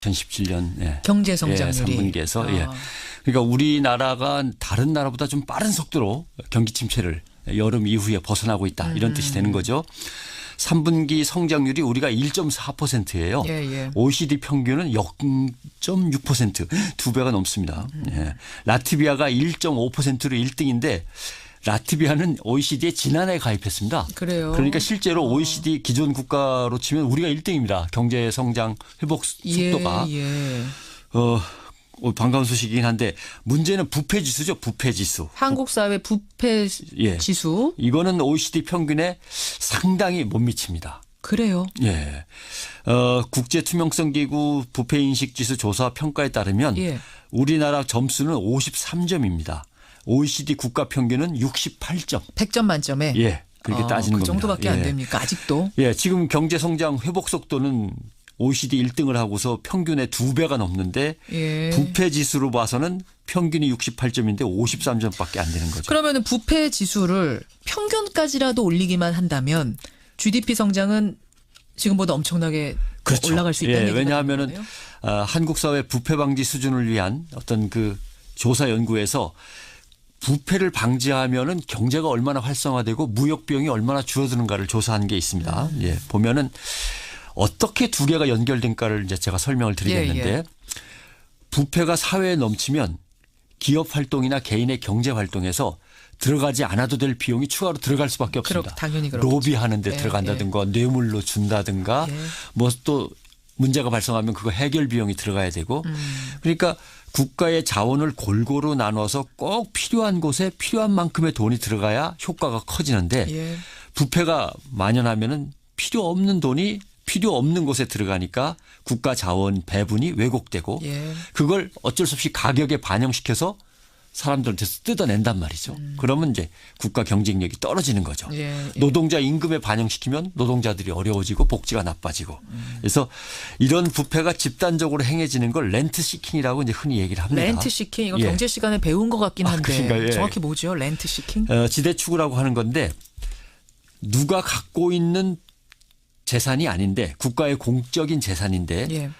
2017년 경제 성장률이 3분기에서 그러니까 우리나라가 다른 나라보다 좀 빠른 속도로 경기 침체를 여름 이후에 벗어나고 있다 이런 뜻이 되는 거죠. 3분기 성장률이 우리가 1.4%예요. OECD 평균은 0.6% 두 배가 넘습니다. 라트비아가 1.5%로 1등인데 라트비아는 OECD에 지난해 가입했습니다. 그래요. 그러니까 실제로 OECD 기존 국가로 치면 우리가 1등입니다. 경제 성장 회복 속도가. 반가운 소식이긴 한데 문제는 부패 지수죠. 부패 지수. 한국 사회 부패 지수. 이거는 OECD 평균에 상당히 못 미칩니다. 그래요. 국제투명성기구 부패인식지수 조사 평가에 따르면 우리나라 점수는 53점입니다. OECD 국가 평균은 68점. 100점 만점에. 그렇게 따지는 겁니다. 그 정도밖에 안 됩니까? 아직도? 지금 경제 성장 회복 속도는 OECD 1등을 하고서 평균의 2배가 넘는데 부패 지수로 봐서는 평균이 68점인데 53점밖에 안 되는 거죠. 그러면 부패 지수를 평균까지라도 올리기만 한다면 GDP 성장은 지금보다 엄청나게 올라갈 수 있다는 얘기가 왜냐하면은 한국 사회 부패 방지 수준을 위한 어떤 그 조사 연구에서 부패를 방지하면은 경제가 얼마나 활성화되고 무역 비용이 얼마나 줄어드는가를 조사한 게 있습니다. 보면은 어떻게 두 개가 연결된가를 이제 제가 설명을 드리겠는데 부패가 사회에 넘치면 기업 활동이나 개인의 경제 활동에서 들어가지 않아도 될 비용이 추가로 들어갈 수밖에 없습니다. 당연히 그렇죠. 로비하는 데 들어간다든가 뇌물로 준다든가 뭐 또 문제가 발생하면 그거 해결 비용이 들어가야 되고 그러니까 국가의 자원을 골고루 나눠서 꼭 필요한 곳에 필요한 만큼의 돈이 들어가야 효과가 커지는데 부패가 만연하면은 필요 없는 돈이 필요 없는 곳에 들어가니까 국가 자원 배분이 왜곡되고 그걸 어쩔 수 없이 가격에 반영시켜서 사람들한테서 뜯어낸단 말이죠. 그러면 이제 국가 경쟁력이 떨어지는 거죠. 노동자 임금에 반영시키면 노동자들이 어려워지고 복지가 나빠지고. 그래서 이런 부패가 집단적으로 행해지는 걸 렌트 시킹이라고 이제 흔히 얘기를 합니다. 렌트 시킹 이거 경제 시간에 배운 것 같긴 한데 정확히 뭐죠? 렌트 시킹? 지대추구라고 하는 건데 누가 갖고 있는 재산이 아닌데 국가의 공적인 재산인데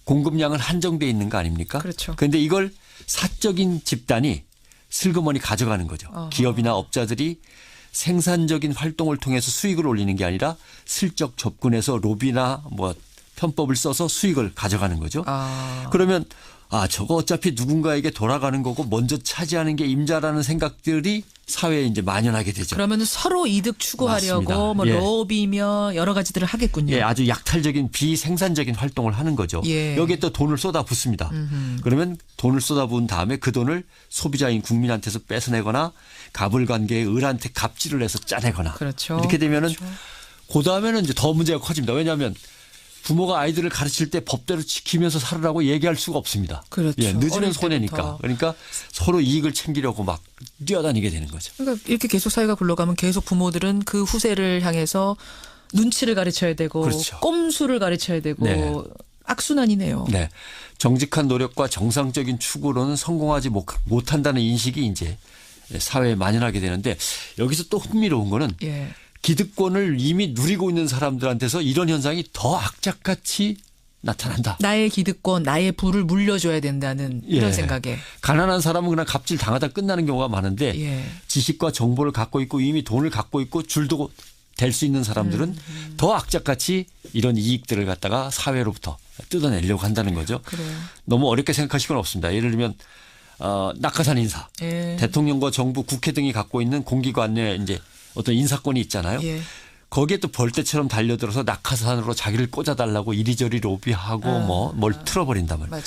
공급량은 한정돼 있는 거 아닙니까? 그렇죠. 그런데 이걸 사적인 집단이 슬그머니 가져가는 거죠. 기업이나 업자들이 생산적인 활동을 통해서 수익을 올리는 게 아니라 슬쩍 접근해서 로비나 뭐 편법을 써서 수익을 가져가는 거죠. 그러면 저거 어차피 누군가에게 돌아가는 거고 먼저 차지하는 게 임자라는 생각들이 사회에 이제 만연하게 되죠. 그러면 서로 이득 추구하려고 뭐 로비며 여러 가지들을 하겠군요. 아주 약탈적인 비생산적인 활동을 하는 거죠. 여기에 또 돈을 쏟아붓습니다. 그러면 돈을 쏟아부은 다음에 그 돈을 소비자인 국민한테서 뺏어내거나 갑을관계의 을한테 갑질을 해서 짜내거나 이렇게 되면은 그 다음에는 이제 더 문제가 커집니다. 왜냐하면 부모가 아이들을 가르칠 때 법대로 지키면서 살으라고 얘기할 수가 없습니다. 늦으면 손해니까. 그러니까 서로 이익을 챙기려고 막 뛰어다니게 되는 거죠. 그러니까 이렇게 계속 사회가 굴러가면 계속 부모들은 그 후세를 향해서 눈치를 가르쳐야 되고 꼼수를 가르쳐야 되고 악순환이네요. 정직한 노력과 정상적인 추구로는 성공하지 못한다는 인식이 이제 사회에 만연하게 되는데 여기서 또 흥미로운 거는 기득권을 이미 누리고 있는 사람들한테서 이런 현상이 더 악착같이 나타난다. 나의 기득권, 나의 부를 물려줘야 된다는 이런 생각에. 가난한 사람은 그냥 갑질 당하다 끝나는 경우가 많은데 지식과 정보를 갖고 있고 이미 돈을 갖고 있고 줄도 될 수 있는 사람들은 더 악착같이 이런 이익들을 갖다가 사회로부터 뜯어내려고 한다는 거죠. 너무 어렵게 생각하실 건 없습니다. 예를 들면 낙하산 인사. 대통령과 정부, 국회 등이 갖고 있는 공기관의 이제 어떤 인사권이 있잖아요. 거기에 또 벌떼처럼 달려들어서 낙하산으로 자기를 꽂아달라고 이리저리 로비하고 뭘 틀어버린단 말이에요.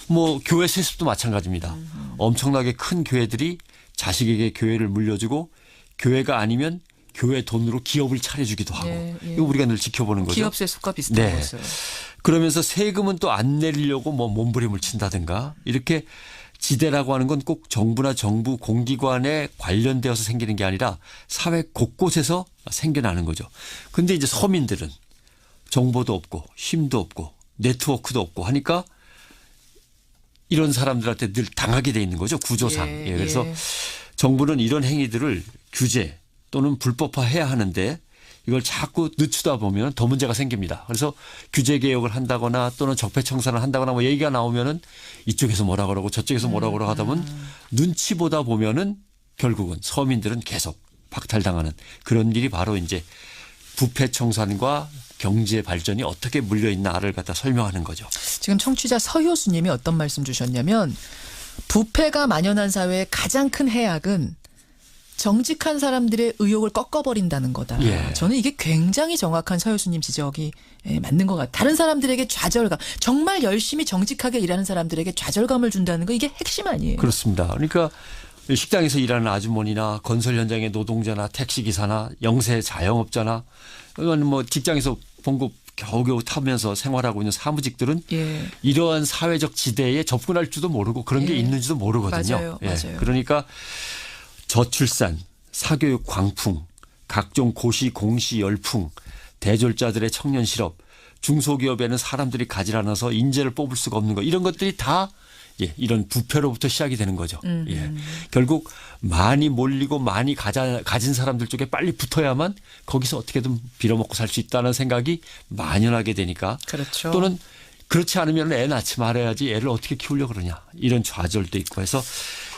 뭐 교회 세습도 마찬가지입니다. 엄청나게 큰 교회들이 자식에게 교회를 물려주고 교회가 아니면 교회 돈으로 기업을 차려주기도 하고 이거 우리가 늘 지켜보는 거죠. 기업 세습과 비슷한 거였어요. 그러면서 세금은 또 안 내리려고 뭐 몸부림을 친다든가 이렇게 지대라고 하는 건 꼭 정부나 정부 공기관에 관련되어서 생기는 게 아니라 사회 곳곳에서 생겨나는 거죠. 근데 이제 서민들은 정보도 없고 힘도 없고 네트워크도 없고 하니까 이런 사람들한테 늘 당하게 돼 있는 거죠. 구조상. 그래서 정부는 이런 행위들을 규제 또는 불법화해야 하는데 이걸 자꾸 늦추다 보면 더 문제가 생깁니다. 그래서 규제 개혁을 한다거나 또는 적폐 청산을 한다거나 뭐 얘기가 나오면은 이쪽에서 뭐라 그러고 저쪽에서 뭐라 그러고 하다 보면 눈치 보다 보면은 결국은 서민들은 계속 박탈당하는 그런 일이 바로 이제 부패 청산과 경제 발전이 어떻게 물려있나를 갖다 설명하는 거죠. 지금 청취자 서효수님이 어떤 말씀 주셨냐면 부패가 만연한 사회의 가장 큰 해악은 정직한 사람들의 의욕을 꺾어버린다는 거다. 예. 저는 이게 굉장히 정확한 서효수님 지적이 맞는 것 같아요. 다른 사람들에게 좌절감, 정말 열심히 정직하게 일하는 사람들에게 좌절감을 준다는 거 이게 핵심 아니에요. 그렇습니다. 그러니까 식당에서 일하는 아주머니나 건설 현장의 노동자나 택시기사나 영세 자영업자나 이건 뭐 직장에서 봉급 겨우겨우 타면서 생활하고 있는 사무직들은 예. 이러한 사회적 지대에 접근할 줄도 모르고 그런 게 예. 있는지도 모르거든요. 맞아요. 예. 맞아요. 그러니까 저출산, 사교육 광풍, 각종 고시 공시 열풍, 대졸자들의 청년 실업, 중소기업에는 사람들이 가지 않아서 인재를 뽑을 수가 없는 거 이런 것들이 다 예, 이런 부패로부터 시작이 되는 거죠. 예. 결국 많이 몰리고 많이 가진 사람들 쪽에 빨리 붙어야만 거기서 어떻게든 빌어먹고 살 수 있다는 생각이 만연하게 되니까 그렇죠. 또는 그렇지 않으면 애 낳지 말아야지 애를 어떻게 키우려고 그러냐 이런 좌절도 있고 해서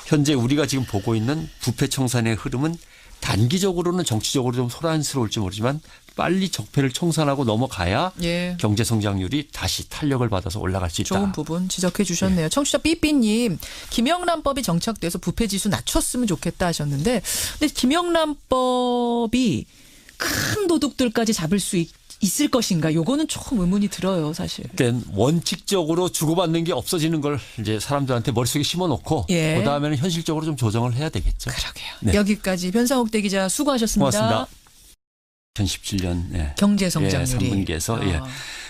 현재 우리가 지금 보고 있는 부패 청산의 흐름은 단기적으로는 정치적으로 좀 소란스러울지 모르지만 빨리 적폐를 청산하고 넘어가야 예. 경제 성장률이 다시 탄력을 받아서 올라갈 수 있다. 좋은 부분 지적해 주셨네요. 예. 청취자 삐삐님 김영란법이 정착돼서 부패지수 낮췄으면 좋겠다 하셨는데 근데 김영란법이 큰 도둑들까지 잡을 수 있을 것인가? 요거는 조금 의문이 들어요, 사실. 그러니까 원칙적으로 주고받는 게 없어지는 걸 이제 사람들한테 머릿속에 심어놓고 예. 그다음에는 현실적으로 좀 조정을 해야 되겠죠. 그러게요. 네. 여기까지 변상욱 대기자 수고하셨습니다. 고맙습니다. 2017년 예. 경제 성장률이 3분기에서 예.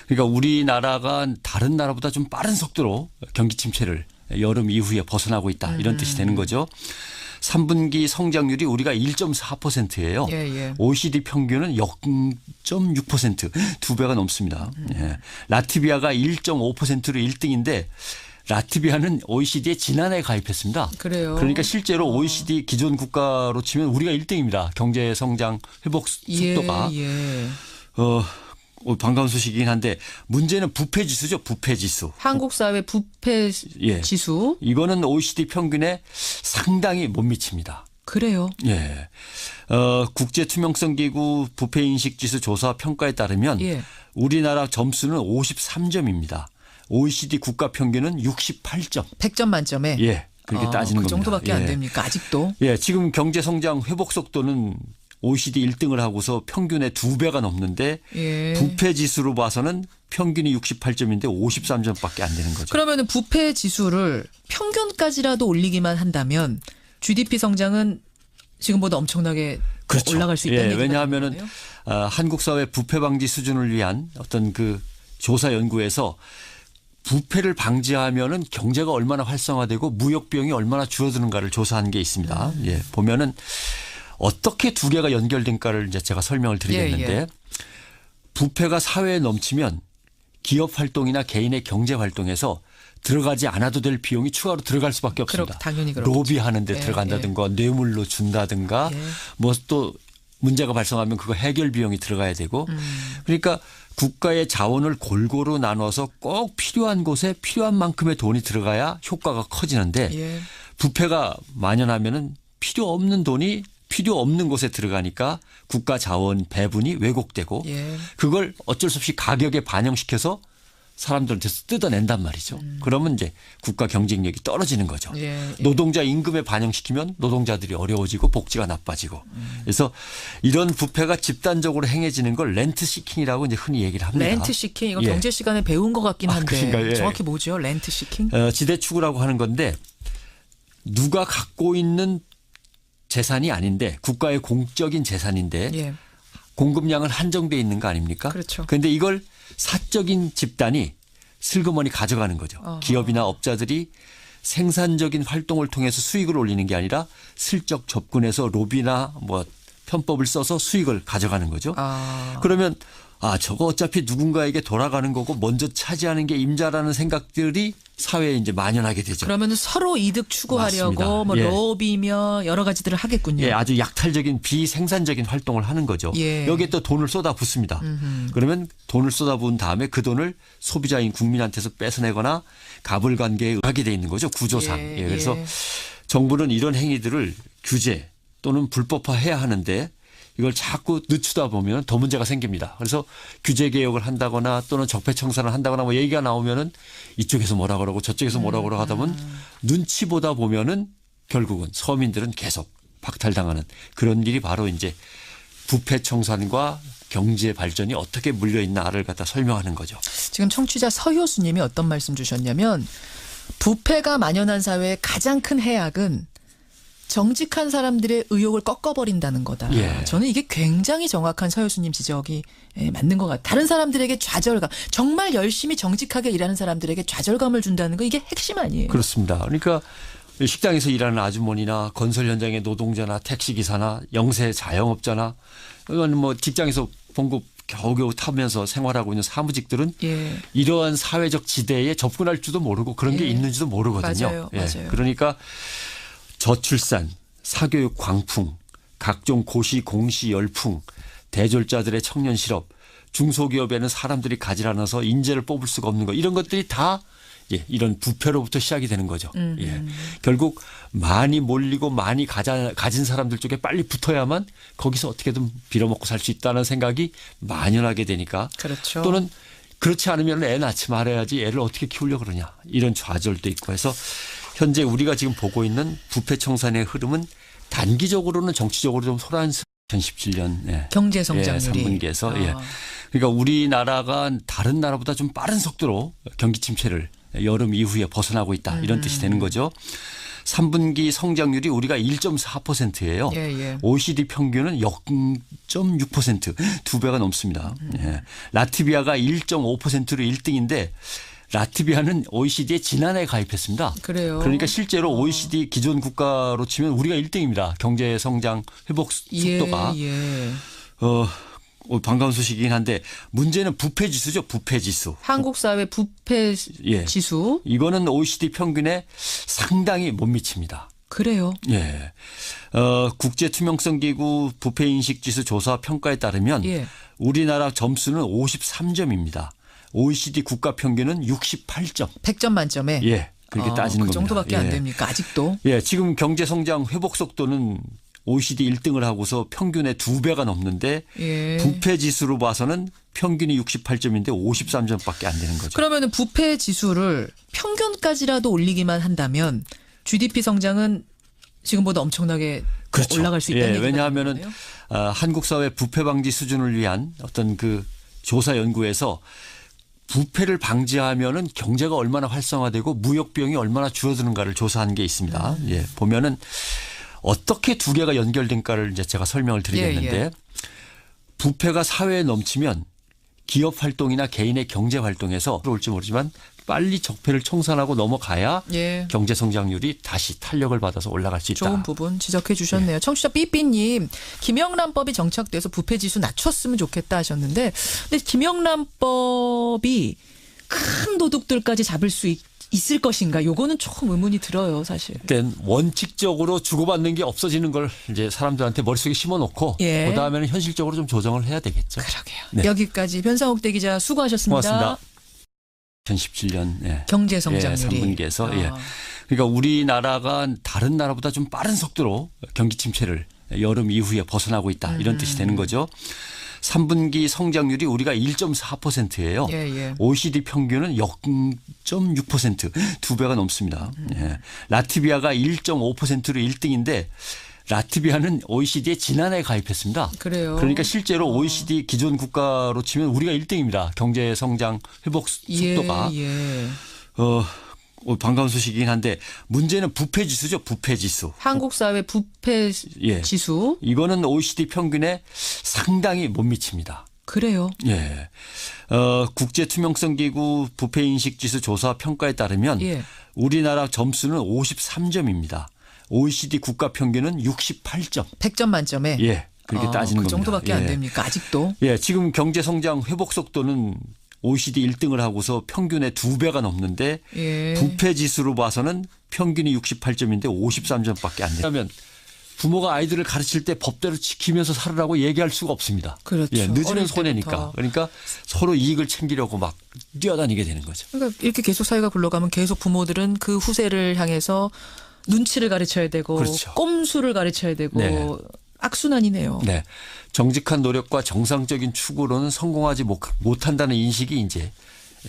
그러니까 우리나라가 다른 나라보다 좀 빠른 속도로 경기 침체를 여름 이후에 벗어나고 있다 이런 뜻이 되는 거죠. 3분기 성장률이 우리가 1.4%예요. 예. OECD 평균은 0.6% 두 배가 넘습니다. 예. 라트비아가 1.5%로 1등인데 라트비아는 OECD에 지난해 가입했습니다. 그래요. 그러니까 실제로 OECD 기존 국가로 치면 우리가 1등입니다. 경제 성장 회복 속도가. 예. 반가운 소식이긴 한데 문제는 부패 지수죠. 부패 지수. 한국 사회 부패 예. 지수. 이거는 OECD 평균에 상당히 못 미칩니다. 그래요. 예. 국제 투명성 기구 부패 인식 지수 조사 평가에 따르면 예. 우리나라 점수는 53점입니다. OECD 국가 평균은 68점. 100점 만점에. 예. 그렇게 따지는 그 겁니다. 정도밖에 안 됩니까? 아직도. 예. 지금 경제 성장 회복 속도는 OECD 1등을 하고서 평균의 2배가 넘는데 예. 부패 지수로 봐서는 평균이 68점인데 53점밖에 안 되는 거죠. 그러면 부패 지수를 평균까지라도 올리기만 한다면 GDP 성장은 지금보다 엄청나게 그렇죠. 올라갈 수 있다는 얘기가 왜냐하면은 되는 한국 사회 부패 방지 수준을 위한 어떤 그 조사 연구에서 부패를 방지하면은 경제가 얼마나 활성화되고 무역 비용이 얼마나 줄어드는가를 조사한 게 있습니다. 예, 보면은 어떻게 두 개가 연결된가를 이제 제가 설명을 드리겠는데 예. 부패가 사회에 넘치면 기업 활동이나 개인의 경제 활동에서 들어가지 않아도 될 비용이 추가로 들어갈 수밖에 없습니다. 당연히 그렇죠. 로비하는 데 예, 들어간다든가 뇌물로 준다든가 뭐 또 문제가 발생하면 그거 해결 비용이 들어가야 되고 그러니까 국가의 자원을 골고루 나눠서 꼭 필요한 곳에 필요한 만큼의 돈이 들어가야 효과가 커지는데 예. 부패가 만연하면은 필요 없는 돈이 필요 없는 곳에 들어가니까 국가 자원 배분이 왜곡되고 예. 그걸 어쩔 수 없이 가격에 반영시켜서 사람들한테서 뜯어낸단 말이죠. 그러면 이제 국가 경쟁력이 떨어지는 거죠. 예. 노동자 임금에 반영시키면 노동자들이 어려워지고 복지가 나빠지고. 그래서 이런 부패가 집단적으로 행해지는 걸 렌트 시킹이라고 이제 흔히 얘기를 합니다. 렌트 시킹 이거 예. 경제 시간에 배운 것 같긴 한데 그러니까요. 예. 정확히 뭐죠? 렌트 시킹? 지대추구라고 하는 건데 누가 갖고 있는 재산이 아닌데 국가의 공적인 재산인데 예. 공급량은 한정돼 있는 거 아닙니까? 그렇죠. 그런데 이걸 사적인 집단이 슬그머니 가져가는 거죠. 어허. 기업이나 업자들이 생산적인 활동을 통해서 수익을 올리는 게 아니라 슬쩍 접근해서 로비나 뭐 편법을 써서 수익을 가져가는 거죠. 아. 그러면 저거 어차피 누군가에게 돌아가는 거고 먼저 차지하는 게 임자라는 생각들이 사회에 이제 만연하게 되죠. 그러면 서로 이득 추구하려고 맞습니다. 뭐 예. 로비며 여러 가지들을 하겠군요. 예, 아주 약탈적인 비생산적인 활동을 하는 거죠. 예. 여기에 또 돈을 쏟아붓습니다. 그러면 돈을 쏟아부은 다음에 그 돈을 소비자인 국민한테서 뺏어내거나 가불관계에 의하게 돼 있는 거죠. 구조상. 예, 예, 그래서 예. 정부는 이런 행위들을 규제 또는 불법화해야 하는데 이걸 자꾸 늦추다 보면 더 문제가 생깁니다. 그래서 규제 개혁을 한다거나 또는 적폐청산을 한다거나 뭐 얘기가 나오면은 이쪽에서 뭐라 그러고 저쪽에서 뭐라 그러고 하다 보면 눈치 보다 보면은 결국은 서민들은 계속 박탈당하는 그런 일이 바로 이제 부패 청산과 경제 발전이 어떻게 물려 있나를 갖다 설명하는 거죠. 지금 청취자 서효수님이 어떤 말씀 주셨냐면 부패가 만연한 사회의 가장 큰 해악은 정직한 사람들의 의욕을 꺾어버린다는 거다. 예. 저는 이게 굉장히 정확한 서효수님 지적이 맞는 것 같아요. 다른 사람들에게 좌절감, 정말 열심히 정직하게 일하는 사람들에게 좌절감을 준다는 거 이게 핵심 아니에요. 그렇습니다. 그러니까 식당에서 일하는 아주머니나 건설 현장의 노동자나 택시기사나 영세 자영업자나 이건 뭐 직장에서 봉급 겨우겨우 타면서 생활하고 있는 사무직들은 예. 이러한 사회적 지대에 접근할 줄도 모르고 그런 게 예. 있는지도 모르거든요. 맞아요. 맞아요. 그러니까 저출산, 사교육 광풍, 각종 고시 공시 열풍, 대졸자들의 청년 실업, 중소기업에는 사람들이 가지 않아서 인재를 뽑을 수가 없는 거 이런 것들이 다 이런 부패로부터 시작이 되는 거죠. 결국 많이 몰리고 많이 가진 사람들 쪽에 빨리 붙어야만 거기서 어떻게든 빌어먹고 살 수 있다는 생각이 만연하게 되니까 그렇죠. 또는 그렇지 않으면 애 낳지 말아야지 애를 어떻게 키우려고 그러냐 이런 좌절도 있고 해서 현재 우리가 지금 보고 있는 부패 청산의 흐름은 단기적으로는 정치적으로 좀 소란스러운 2017년 경제 성장률이 3분기에서 그러니까 우리나라가 다른 나라보다 좀 빠른 속도로 경기 침체를 여름 이후에 벗어나고 있다 이런 뜻이 되는 거죠. 3분기 성장률이 우리가 1.4%예요. 예. OECD 평균은 0.6% 두 배가 넘습니다. 예. 라트비아가 1.5%로 1등인데 라트비아는 OECD에 지난해 가입했습니다. 그래요. 그러니까 실제로 OECD 기존 국가로 치면 우리가 1등입니다. 경제 성장 회복 속도가. 반가운 소식이긴 한데 문제는 부패 지수죠. 부패 지수. 한국 사회 부패 지수. 이거는 OECD 평균에 상당히 못 미칩니다. 그래요. 예. 국제투명성기구 부패인식지수 조사 평가에 따르면 우리나라 점수는 53점입니다. OECD 국가 평균은 68점. 100점 만점에. 예. 그렇게 따지는 그 겁니다. 정도밖에 안 됩니까? 아직도. 예. 지금 경제 성장 회복 속도는 OECD 1등을 하고서 평균의 2배가 넘는데 부패 지수로 봐서는 평균이 68점인데 53점밖에 안 되는 거죠. 그러면은 부패 지수를 평균까지라도 올리기만 한다면 GDP 성장은 지금보다 엄청나게 올라갈 수 있다는 얘기가 왜냐하면은 한국 사회 부패 방지 수준을 위한 어떤 그 조사 연구에서 부패를 방지하면은 경제가 얼마나 활성화되고 무역 비용이 얼마나 줄어드는가를 조사한 게 있습니다. 보면은 어떻게 두 개가 연결된가를 이제 제가 설명을 드리겠는데 부패가 사회에 넘치면 기업 활동이나 개인의 경제 활동에서 올지 모르지만 빨리 적폐를 청산하고 넘어가야 경제 성장률이 다시 탄력을 받아서 올라갈 수 있다. 좋은 부분 지적해 주셨네요. 청취자 삐삐님 김영란법이 정착돼서 부패 지수 낮췄으면 좋겠다 하셨는데 근데 김영란법이 큰 도둑들까지 잡을 수 있을 것인가? 요거는 조금 의문이 들어요, 사실. 일단 원칙적으로 주고받는 게 없어지는 걸 이제 사람들한테 머릿속에 심어놓고 그 다음에는 현실적으로 좀 조정을 해야 되겠죠. 그러게요. 여기까지 변상욱 대기자 수고하셨습니다. 고맙습니다. 2017년 경제 성장률이 3분기에서 그러니까 우리나라가 다른 나라보다 좀 빠른 속도로 경기 침체를 여름 이후에 벗어나고 있다 이런 뜻이 되는 거죠. 3분기 성장률이 우리가 1.4%예요. OECD 평균은 0.6% 두 배가 넘습니다. 라트비아가 1.5%로 1등인데 라트비아는 OECD에 지난해 가입했습니다. 그래요. 그러니까 실제로 OECD 기존 국가로 치면 우리가 1등입니다. 경제 성장 회복 속도가. 반가운 소식이긴 한데 문제는 부패 지수죠. 부패 지수. 한국 사회 부패 지수. 이거는 OECD 평균에 상당히 못 미칩니다. 그래요. 국제투명성기구 부패인식지수 조사 평가에 따르면 우리나라 점수는 53점입니다. OECD 국가 평균은 68점. 100점 만점에. 그렇게 따지는 그 겁니다. 정도밖에 안 됩니까? 아직도? 예, 지금 경제 성장 회복 속도는 OECD 1등을 하고서 평균의 2배가 넘는데 예. 부패 지수로 봐서는 평균이 68점인데 53점밖에 안 돼요. 그러면 부모가 아이들을 가르칠 때 법대로 지키면서 살으라고 얘기할 수가 없습니다. 그렇죠. 예, 늦으면 어릴 손해니까. 때부터. 그러니까 서로 이익을 챙기려고 막 뛰어다니게 되는 거죠. 그러니까 이렇게 계속 사회가 굴러가면 계속 부모들은 그 후세를 향해서 눈치를 가르쳐야 되고 그렇죠. 꼼수를 가르쳐야 되고 네. 악순환이네요. 네. 정직한 노력과 정상적인 추구로는 성공하지 못한다는 인식이 이제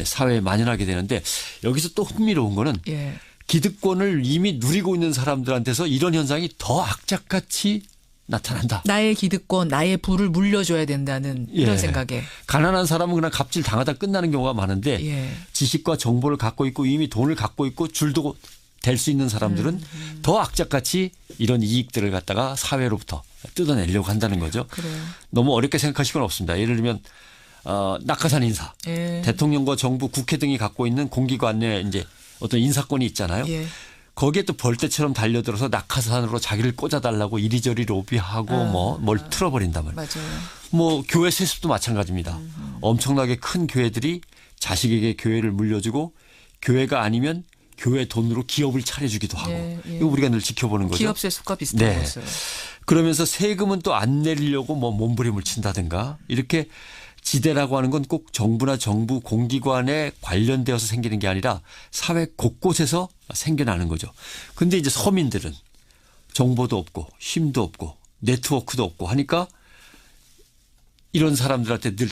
사회에 만연하게 되는데 여기서 또 흥미로운 거는 예. 기득권을 이미 누리고 있는 사람들한테서 이런 현상이 더 악착같이 나타난다. 나의 기득권, 나의 부를 물려줘야 된다는 이런 예. 생각에. 가난한 사람은 그냥 갑질 당하다 끝나는 경우가 많은데 예. 지식과 정보를 갖고 있고 이미 돈을 갖고 있고 줄도 될 수 있는 사람들은 더 악착같이 이런 이익들을 갖다가 사회로부터 뜯어내려고 한다는 거죠. 그래요. 너무 어렵게 생각하실 건 없습니다. 예를 들면 낙하산 인사, 예. 대통령과 정부, 국회 등이 갖고 있는 공기관의 이제 어떤 인사권이 있잖아요. 예. 거기에 또 벌떼처럼 달려들어서 낙하산으로 자기를 꽂아달라고 이리저리 로비하고 뭘 틀어버린단 말이에요. 맞아요. 뭐 교회 세습도 마찬가지입니다. 엄청나게 큰 교회들이 자식에게 교회를 물려주고 교회가 아니면 교회 돈으로 기업을 차려주기도 하고 예, 예. 이거 우리가 늘 지켜보는 거죠. 기업 세습과 비슷한 네. 거였어요. 그러면서 세금은 또 안 내리려고 뭐 몸부림을 친다든가 이렇게 지대라고 하는 건 꼭 정부나 정부 공기관에 관련되어서 생기는 게 아니라 사회 곳곳에서 생겨나는 거죠. 근데 이제 서민들은 정보도 없고 힘도 없고 네트워크도 없고 하니까 이런 사람들한테 늘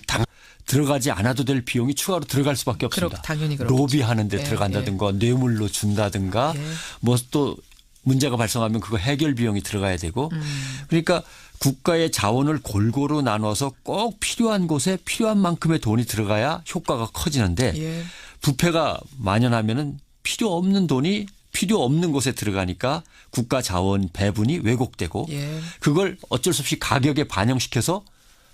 들어가지 않아도 될 비용이 추가로 들어갈 수밖에 없습니다. 당연히 그렇겠죠. 로비하는 데 예, 들어간다든가 뇌물로 준다든가 예. 뭐 또 문제가 발생하면 그거 해결 비용이 들어가야 되고 그러니까 국가의 자원을 골고루 나눠서 꼭 필요한 곳에 필요한 만큼의 돈이 들어가야 효과가 커지는데 예. 부패가 만연하면은 필요 없는 돈이 필요 없는 곳에 들어가니까 국가 자원 배분이 왜곡되고 예. 그걸 어쩔 수 없이 가격에 반영시켜서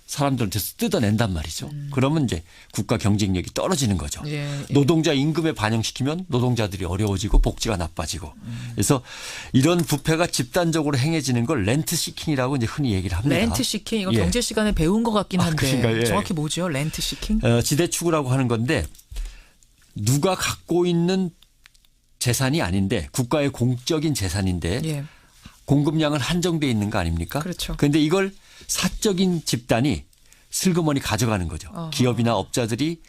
사람들한테서 뜯어낸단 말이죠. 그러면 이제 국가 경쟁력이 떨어지는 거죠. 예, 예. 노동자 임금에 반영시키면 노동자들이 어려워지고 복지가 나빠지고. 그래서 이런 부패가 집단적으로 행해지는 걸 렌트 시킹이라고 이제 흔히 얘기를 합니다. 렌트 시킹 이거 예. 경제 시간에 배운 것 같긴 한데 그러니까요. 예. 정확히 뭐죠? 렌트 시킹? 지대추구라고 하는 건데 누가 갖고 있는 재산이 아닌데 국가의 공적인 재산인데 예. 공급량은 한정돼 있는 거 아닙니까? 그렇죠. 그런데 이걸 사적인 집단이 슬그머니 가져가는 거죠. 어허. 기업이나 업자들이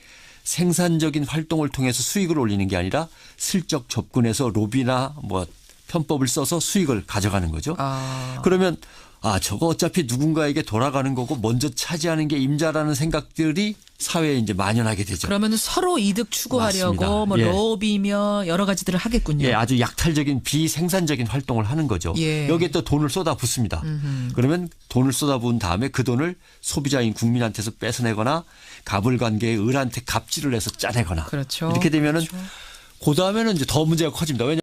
생산적인 활동을 통해서 수익을 올리는 게 아니라 슬쩍 접근해서 로비나 뭐 편법을 써서 수익을 가져가는 거죠. 아. 그러면 저거 어차피 누군가에게 돌아가는 거고 먼저 차지하는 게 임자라는 생각들이 사회에 이제 만연하게 되죠. 그러면 서로 이득 추구하려고 맞습니다. 뭐 예. 로비며 여러 가지들을 하겠군요. 예, 아주 약탈적인 비생산적인 활동을 하는 거죠. 예. 여기에 또 돈을 쏟아붓습니다. 그러면 돈을 쏟아부은 다음에 그 돈을 소비자인 국민한테서 뺏어내거나 갑을관계의 을한테 갑질을 해서 짜내거나 그렇죠. 이렇게 되면은 그렇죠. 그 다음에는 이제 더 문제가 커집니다. 왜냐